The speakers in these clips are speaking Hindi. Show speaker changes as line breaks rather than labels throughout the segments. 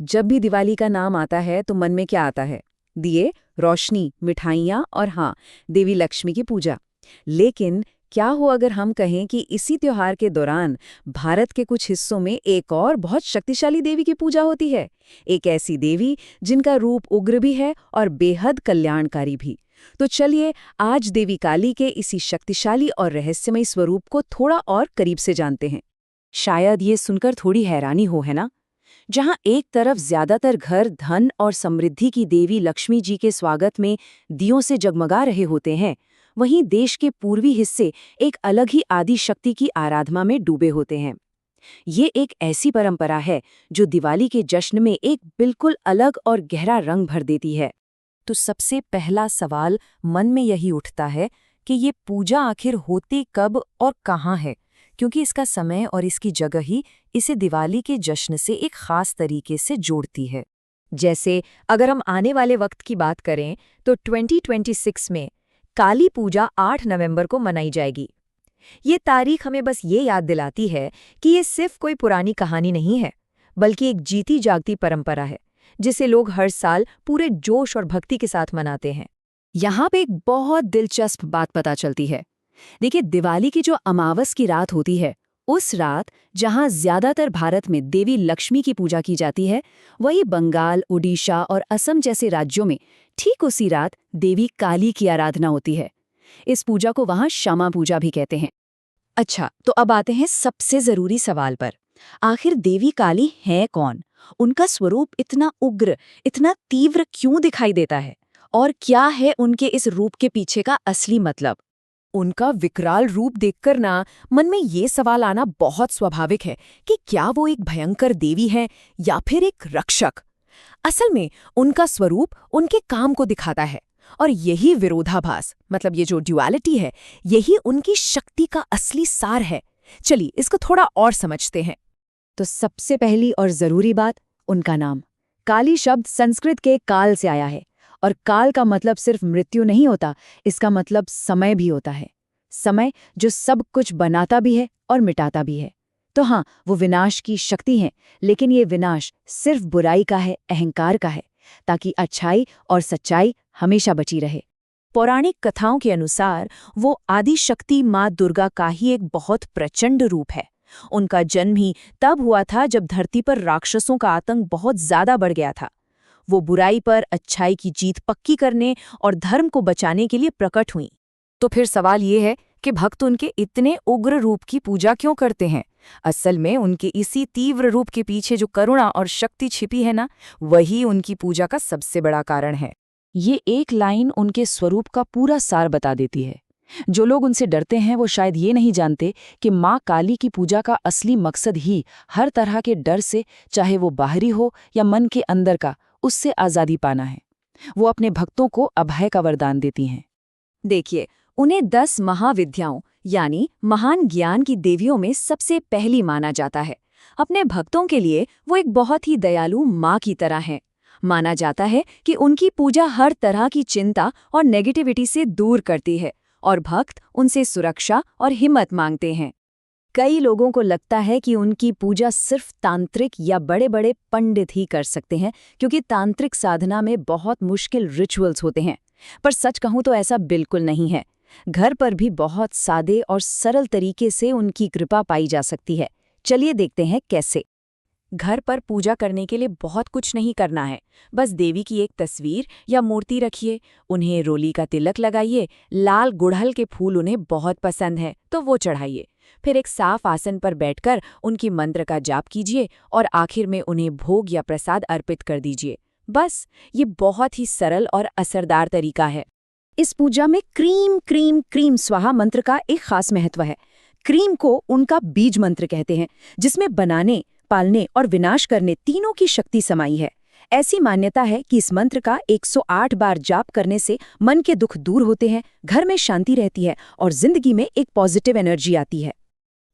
जब भी दिवाली का नाम आता है तो मन में क्या आता है? दिए, रोशनी, मिठाइयाँ और हाँ, देवी लक्ष्मी की पूजा। लेकिन क्या हो अगर हम कहें कि इसी त्योहार के दौरान भारत के कुछ हिस्सों में एक और बहुत शक्तिशाली देवी की पूजा होती है? एक ऐसी देवी जिनका रूप उग्र भी है और बेहद कल्याणकारी भी। तो चलिए आज देवी काली के इसी शक्तिशाली और रहस्यमयी स्वरूप को थोड़ा और करीब से जानते हैं।
शायद ये सुनकर थोड़ी हैरानी हो, है ना? जहाँ एक तरफ ज्यादातर घर धन और समृद्धि की देवी लक्ष्मी जी के स्वागत में दियों से जगमगा रहे होते हैं, वहीं देश के पूर्वी हिस्से एक अलग ही आदि शक्ति की आराधना में डूबे होते हैं। ये एक ऐसी परंपरा है जो दिवाली के जश्न में एक बिल्कुल अलग और गहरा रंग भर देती है। तो सबसे पहला सवाल मन में यही उठता है कि ये पूजा आखिर होती कब और कहाँ है, क्योंकि इसका समय और इसकी जगह ही इसे दिवाली के जश्न से एक खास तरीके से जोड़ती है।
जैसे अगर हम आने वाले वक्त की बात करें तो 2026 में काली पूजा 8 नवंबर को मनाई जाएगी। ये तारीख हमें बस ये याद दिलाती है कि ये सिर्फ कोई पुरानी कहानी नहीं है, बल्कि एक जीती जागती परंपरा है जिसे लोग हर साल पूरे जोश और भक्ति के साथ मनाते हैं।
यहाँ पे एक बहुत दिलचस्प बात पता चलती है। देखिए, दिवाली की जो अमावस की रात होती है, उस रात जहाँ ज्यादातर भारत में देवी लक्ष्मी की पूजा की जाती है, वही बंगाल, ओडिशा और असम जैसे राज्यों में ठीक उसी रात देवी काली की आराधना होती है। इस पूजा को वहाँ क्षमा पूजा भी कहते हैं। अच्छा, तो अब आते हैं सबसे जरूरी सवाल पर। आखिर देवी काली है कौन? उनका स्वरूप इतना उग्र, इतना तीव्र क्यों दिखाई देता है? और क्या है उनके इस रूप के पीछे का असली मतलब?
उनका विकराल रूप देखकर ना मन में ये सवाल आना बहुत स्वाभाविक है कि क्या वो एक भयंकर देवी है या फिर एक रक्षक। असल में उनका स्वरूप उनके काम को दिखाता है और यही विरोधाभास, मतलब ये जो ड्युअलिटी है, यही उनकी शक्ति का असली सार है। चलिए इसको थोड़ा और समझते हैं।
तो सबसे पहली और जरूरी बात, उनका नाम। काली शब्द संस्कृत के काल से आया है, और काल का मतलब सिर्फ मृत्यु नहीं होता, इसका मतलब समय भी होता है। समय जो सब कुछ बनाता भी है और मिटाता भी है। तो हाँ, वो विनाश की शक्ति है, लेकिन ये विनाश सिर्फ बुराई का है, अहंकार का है, ताकि अच्छाई और सच्चाई हमेशा बची रहे।
पौराणिक कथाओं के अनुसार वो आदि शक्ति माँ दुर्गा का ही एक बहुत प्रचंड रूप है। उनका जन्म ही तब हुआ था जब धरती पर राक्षसों का आतंक बहुत ज्यादा बढ़ गया था। वो बुराई पर अच्छाई की जीत पक्की करने और धर्म को बचाने के लिए प्रकट हुई।
तो फिर सवाल ये है कि भक्त उनके इतने उग्र रूप की पूजा क्यों करते हैं? असल में उनके इसी तीव्र रूप के पीछे जो करुणा और शक्ति छिपी है ना, वही उनकी पूजा का सबसे बड़ा कारण है। ये एक लाइन उनके स्वरूप का पूरा सार बता देती है। जो लोग उनसे डरते हैं वो शायद ये नहीं जानते कि माँ काली की पूजा का असली मकसद ही हर तरह के डर से, चाहे वो बाहरी हो या मन के अंदर का, उससे आज़ादी पाना है। वो अपने भक्तों को अभय का वरदान देती हैं।
देखिए, उन्हें 10 महाविद्याओं यानी महान ज्ञान की देवियों में सबसे पहली माना जाता है। अपने भक्तों के लिए वो एक बहुत ही दयालु माँ की तरह है। माना जाता है कि उनकी पूजा हर तरह की चिंता और नेगेटिविटी से दूर करती है और भक्त उनसे सुरक्षा और हिम्मत मांगते हैं। कई लोगों को लगता है कि उनकी पूजा सिर्फ तांत्रिक या बड़े-बड़े पंडित ही कर सकते हैं, क्योंकि तांत्रिक साधना में बहुत मुश्किल रिचुअल्स होते हैं। पर सच कहूं तो ऐसा बिल्कुल नहीं है। घर पर भी बहुत सादे और सरल तरीके से उनकी कृपा पाई जा सकती है। चलिए देखते हैं कैसे। घर पर पूजा करने के लिए बहुत कुछ नहीं करना है। बस देवी की एक तस्वीर या मूर्ति रखिए, उन्हें रोली का तिलक लगाइए, लाल गुड़हल के फूल उन्हें बहुत पसंद है तो वो चढ़ाइए। फिर एक साफ आसन पर बैठकर उनकी मंत्र का जाप कीजिए और आखिर में उन्हें भोग या प्रसाद अर्पित कर दीजिए। बस, ये बहुत ही सरल और असरदार तरीका है।
इस पूजा में क्रीम क्रीम क्रीम स्वाहा मंत्र का एक खास महत्व है। क्रीम को उनका बीज मंत्र कहते हैं, जिसमें बनाने, पालने और विनाश करने तीनों की शक्ति समाई है। ऐसी मान्यता है कि इस मंत्र का 108 बार जाप करने से मन के दुख दूर होते हैं, घर में शांति रहती है और जिंदगी में एक पॉजिटिव एनर्जी आती है।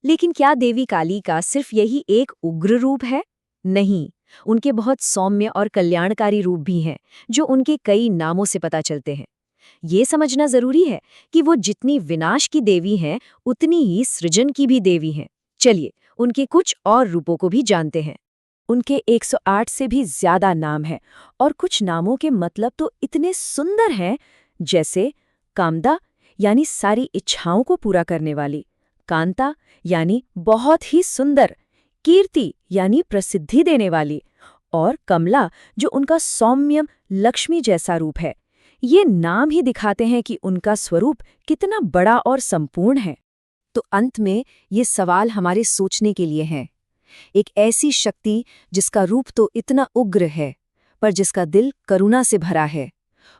लेकिन क्या देवी काली का सिर्फ यही एक उग्र रूप है? नहीं, उनके बहुत सौम्य और कल्याणकारी रूप भी हैं, जो उनके कई नामों से पता चलते हैं। ये समझना जरूरी है कि वो जितनी विनाश की देवी हैं, उतनी ही सृजन की भी देवी हैं। चलिए, उनके कुछ और रूपों को भी जानते हैं।
उनके 108 से भी ज्यादा नाम हैं और कुछ नामों के मतलब तो इतने सुंदर हैं, जैसे कामदा यानी सारी इच्छाओं को पूरा करने वाली, कांता यानी बहुत ही सुंदर, कीर्ति यानी प्रसिद्धि देने वाली, और कमला जो उनका सौम्य लक्ष्मी जैसा रूप है। ये नाम ही दिखाते हैं कि उनका स्वरूप कितना बड़ा और संपूर्ण है। तो अंत में ये सवाल हमारे सोचने के लिए हैं। एक ऐसी शक्ति जिसका रूप तो इतना उग्र है, पर जिसका दिल करुणा से भरा है,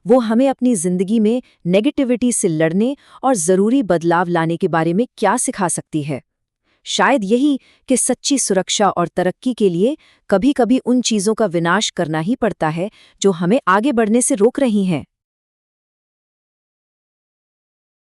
वो हमें अपनी जिंदगी में नेगेटिविटी से लड़ने और जरूरी बदलाव लाने के बारे में क्या सिखा सकती है? शायद यही कि सच्ची सुरक्षा और तरक्की के लिए कभी-कभी उन चीजों का विनाश करना ही पड़ता है जो हमें आगे बढ़ने से रोक रही हैं।